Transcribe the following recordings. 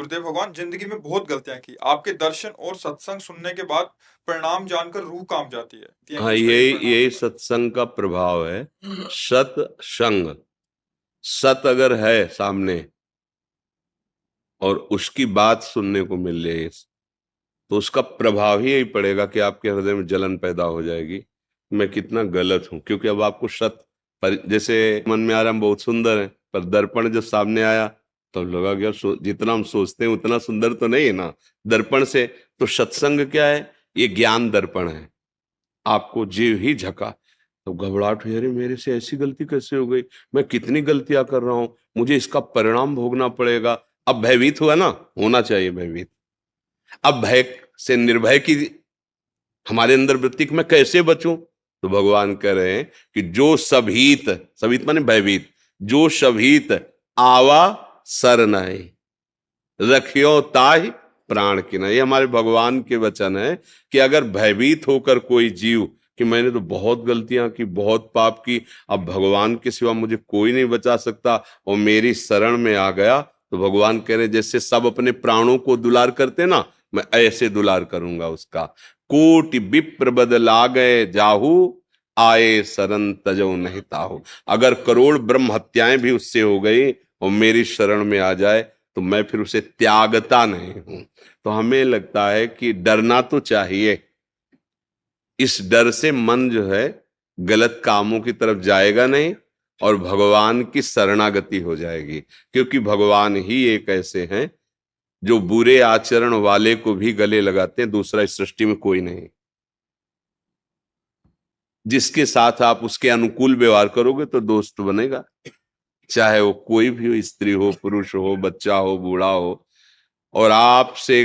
गुरुदेव भगवान, जिंदगी में बहुत गलतियां की। आपके दर्शन और सत्संग सुनने के बाद परिणाम जानकर रूह काम जाती है। हाँ, कुछ करिए यही परिणाम यही के बारे सत्संग का प्रभाव है। सत्संग, सत अगर है सामने और उसकी बात सुनने को मिल जाए तो उसका प्रभाव ही यही पड़ेगा कि आपके हृदय में जलन पैदा हो जाएगी, मैं कितना गलत हूं। क्योंकि अब आपको जैसे मन में आ रहा हम बहुत सुंदर है, पर दर्पण जब सामने आया तो लगा कि यार जितना हम सोचते हैं उतना सुंदर तो नहीं है ना दर्पण से। तो सत्संग क्या है? ये ज्ञान दर्पण है। आपको जीव ही झका तो घबराहट हुई, अरे मेरे से ऐसी गलती कैसे हो गई, मैं कितनी गलतियां कर रहा हूं, मुझे इसका परिणाम भोगना पड़ेगा। अब भयभीत हुआ ना, होना चाहिए भयभीत। अब भय से निर्भय की हमारे अंदर वृत्ति मैं कैसे बचूं? तो भगवान कह रहे हैं कि जो सभीत, सभीत माने भयभीत, जो सभीत आवा सर नहीं रखियो ताहि प्राण की नहीं। ये हमारे भगवान के वचन है कि अगर भयभीत होकर कोई जीव कि मैंने तो बहुत गलतियां की, बहुत पाप की, अब भगवान के सिवा मुझे कोई नहीं बचा सकता, और मेरी शरण में आ गया, तो भगवान कह रहे जैसे सब अपने प्राणों को दुलार करते ना, मैं ऐसे दुलार करूंगा उसका। कोटि विप्र बद लागए जाहू आए शरण तजो नहीं ताहू। अगर करोड़ ब्रह्म हत्याएं भी उससे हो गई और मेरी शरण में आ जाए तो मैं फिर उसे त्यागता नहीं हूं। तो हमें लगता है कि डरना तो चाहिए, इस डर से मन जो है गलत कामों की तरफ जाएगा नहीं और भगवान की शरणागति हो जाएगी। क्योंकि भगवान ही एक ऐसे हैं जो बुरे आचरण वाले को भी गले लगाते हैं, दूसरा इस सृष्टि में कोई नहीं। जिसके साथ आप उसके अनुकूल व्यवहार करोगे तो दोस्त बनेगा, चाहे वो कोई भी हो, स्त्री हो, पुरुष हो, बच्चा हो, बूढ़ा हो। और आपसे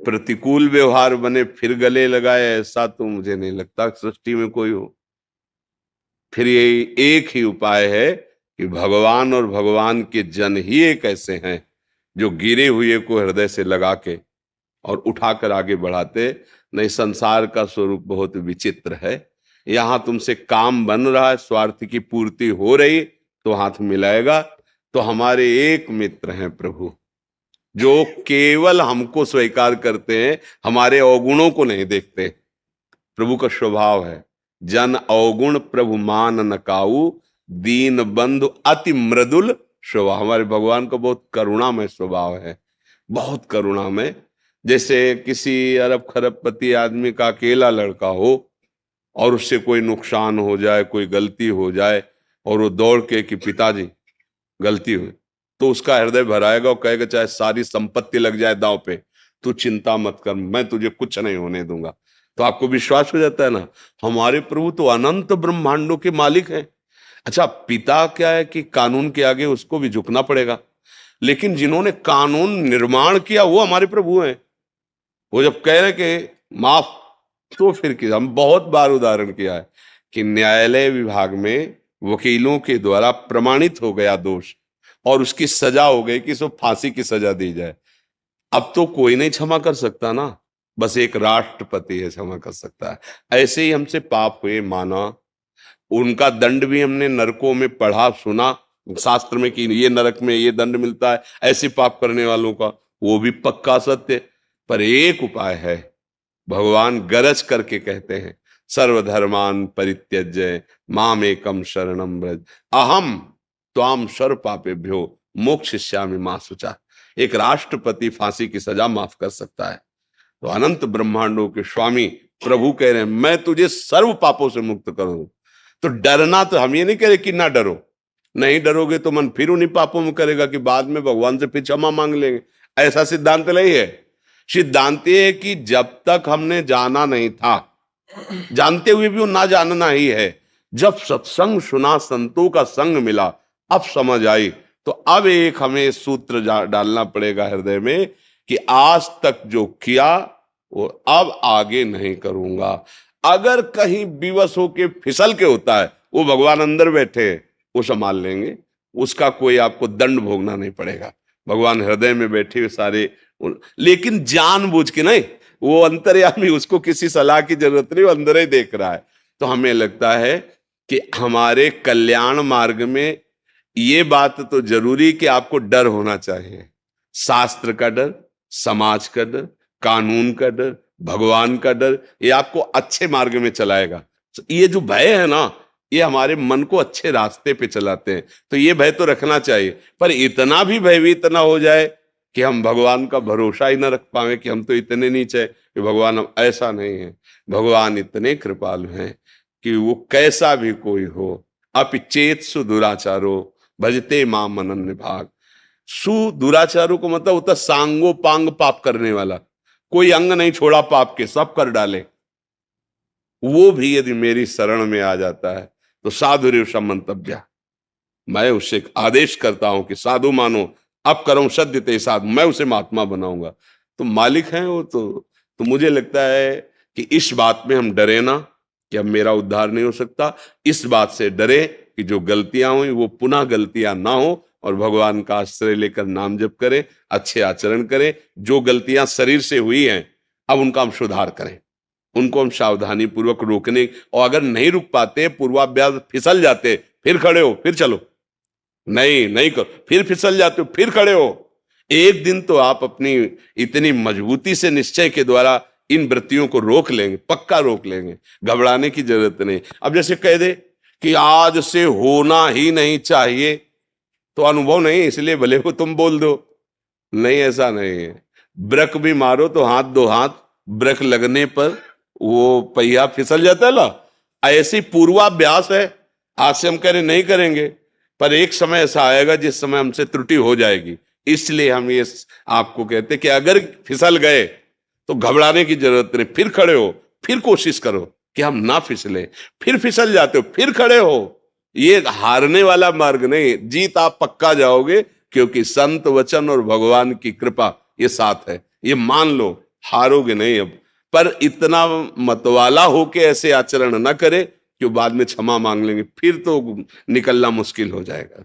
प्रतिकूल व्यवहार बने फिर गले लगाए, ऐसा तो मुझे नहीं लगता सृष्टि में कोई हो। फिर ये एक ही उपाय है कि भगवान और भगवान के जन ही एक ऐसे हैं जो गिरे हुए को हृदय से लगा के और उठाकर आगे बढ़ाते। नहीं, संसार का स्वरूप बहुत विचित्र है। यहां तुमसे काम बन रहा है, स्वार्थ की पूर्ति हो रही तो हाथ मिलाएगा। तो हमारे एक मित्र हैं प्रभु, जो केवल हमको स्वीकार करते हैं, हमारे अवगुणों को नहीं देखते। प्रभु का स्वभाव है जन अवगुण प्रभु मान नकाऊ, दीन बंधु अति मृदुल स्वभाव। हमारे भगवान का बहुत करुणामय स्वभाव है, बहुत करुणामय। जैसे किसी अरब खरबपति आदमी का अकेला लड़का हो और उससे कोई नुकसान हो जाए, कोई गलती हो जाए, और वो दौड़ के कि पिताजी गलती हुई, तो उसका हृदय भराएगा और कहेगा चाहे सारी संपत्ति लग जाए दांव पे, तू चिंता मत कर, मैं तुझे कुछ नहीं होने दूंगा। तो आपको विश्वास हो जाता है ना, हमारे प्रभु तो अनंत ब्रह्मांडों के मालिक हैं। अच्छा, पिता क्या है कि कानून के आगे उसको भी झुकना पड़ेगा, लेकिन जिन्होंने कानून निर्माण किया वो हमारे प्रभु हैं। वो जब कह रहे कि माफ, तो फिर किया। हम बहुत बार उदाहरण किया है कि न्यायालय विभाग में वकीलों के द्वारा प्रमाणित हो गया दोष और उसकी सजा हो गई कि इसको फांसी की सजा दी जाए। अब तो कोई नहीं क्षमा कर सकता ना, बस एक राष्ट्रपति है क्षमा कर सकता है। ऐसे ही हमसे पाप हुए, माना, उनका दंड भी हमने नरकों में पढ़ा सुना शास्त्र में कि ये नरक में ये दंड मिलता है ऐसे पाप करने वालों का, वो भी पक्का सत्य। पर एक उपाय है, भगवान गरज करके कहते हैं सर्वधर्मान परित्यज्य माम एकम शरणम व्रज अहम त्वाम सर्व पापेभ्यो मोक्षयिष्यामि मा शुचा। एक राष्ट्रपति फांसी की सजा माफ कर सकता है, तो अनंत ब्रह्मांडों के स्वामी प्रभु कह रहे हैं मैं तुझे सर्व पापों से मुक्त करूं। तो डरना, तो हम ये नहीं कह रहे कि ना डरो, नहीं डरोगे तो मन फिर उन्हीं पापों में करेगा कि बाद में भगवान से फिर क्षमा मांग लेंगे। ऐसा सिद्धांत नहीं है। सिद्धांत ये है कि जब तक हमने जाना नहीं था, जानते हुए भी वो ना जानना ही है। जब सत्संग सुना, संतों का संग मिला, अब समझ आई, तो अब एक हमें सूत्र डालना पड़ेगा हृदय में कि आज तक जो किया वो अब आगे नहीं करूंगा। अगर कहीं विवश होके फिसल के होता है, वो भगवान अंदर बैठे हैं, वो संभाल लेंगे, उसका कोई आपको दंड भोगना नहीं पड़ेगा। भगवान हृदय में बैठे हुए सारे, लेकिन जानबूझ के नहीं, वो अंतर्यामी, उसको किसी सलाह की जरूरत नहीं, वो अंदर ही देख रहा है। तो हमें लगता है कि हमारे कल्याण मार्ग में ये बात तो जरूरी कि आपको डर होना चाहिए, शास्त्र का डर, समाज का डर, कानून का डर, भगवान का डर, ये आपको अच्छे मार्ग में चलाएगा। ये जो भय है ना, ये हमारे मन को अच्छे रास्ते पे चलाते हैं। तो ये भय तो रखना चाहिए, पर इतना भी भयभीत ना हो जाए कि हम भगवान का भरोसा ही ना रख पाए कि हम तो इतने नीचे कि भगवान, हम ऐसा नहीं है। भगवान इतने कृपालु हैं कि वो कैसा भी कोई हो, अपिचेत सु दुराचारो भजते माम अनन्य भाग। सु दुराचारों को मतलब होता सांगो पांग पाप करने वाला, कोई अंग नहीं छोड़ा पाप के, सब कर डाले। वो भी यदि मेरी शरण में आ जाता है तो साधु रेव मंतव्य, मैं उससे आदेश करता हूं कि साधु मानो, अब करो सद्य ते साधु, मैं उसे महात्मा बनाऊंगा। तो मालिक हैं वो। तो मुझे लगता है कि इस बात में हम डरे ना कि अब मेरा उद्धार नहीं हो सकता। इस बात से डरे कि जो गलतियां हुई वो पुनः गलतियां ना हो, और भगवान का आश्रय लेकर नाम जप करें, अच्छे आचरण करें। जो गलतियां शरीर से हुई हैं अब उनका हम सुधार करें, उनको हम सावधानी पूर्वक रोकने, और अगर नहीं रुक पाते, पूर्वाभ्यास फिसल जाते, फिर खड़े हो, फिर चलो, नहीं नहीं करो, फिर फिसल जाते हो, फिर खड़े हो। एक दिन तो आप अपनी इतनी मजबूती से निश्चय के द्वारा इन वृत्तियों को रोक लेंगे, पक्का रोक लेंगे। घबराने की जरूरत नहीं। अब जैसे कह दे कि आज से होना ही नहीं चाहिए, तो अनुभव नहीं इसलिए भले वो तुम बोल दो, नहीं, ऐसा नहीं है। ब्रेक भी मारो तो हाथ दो हाथ, ब्रेक लगने पर वो पहिया फिसल जाता है ना, ऐसी पूर्वाभ्यास है। आज से हम कह रहे नहीं करेंगे, पर एक समय ऐसा आएगा जिस समय हमसे त्रुटि हो जाएगी। इसलिए हम ये आपको कहते कि अगर फिसल गए तो घबराने की जरूरत नहीं, फिर खड़े हो, फिर कोशिश करो कि हम ना फिसले। फिर फिसल जाते हो, फिर खड़े हो। ये हारने वाला मार्ग नहीं, जीत आप पक्का जाओगे, क्योंकि संत वचन और भगवान की कृपा ये साथ है। ये मान लो, हारोगे नहीं अब। पर इतना मतवाला होके ऐसे आचरण ना करे कि बाद में क्षमा मांग लेंगे, फिर तो निकलना मुश्किल हो जाएगा।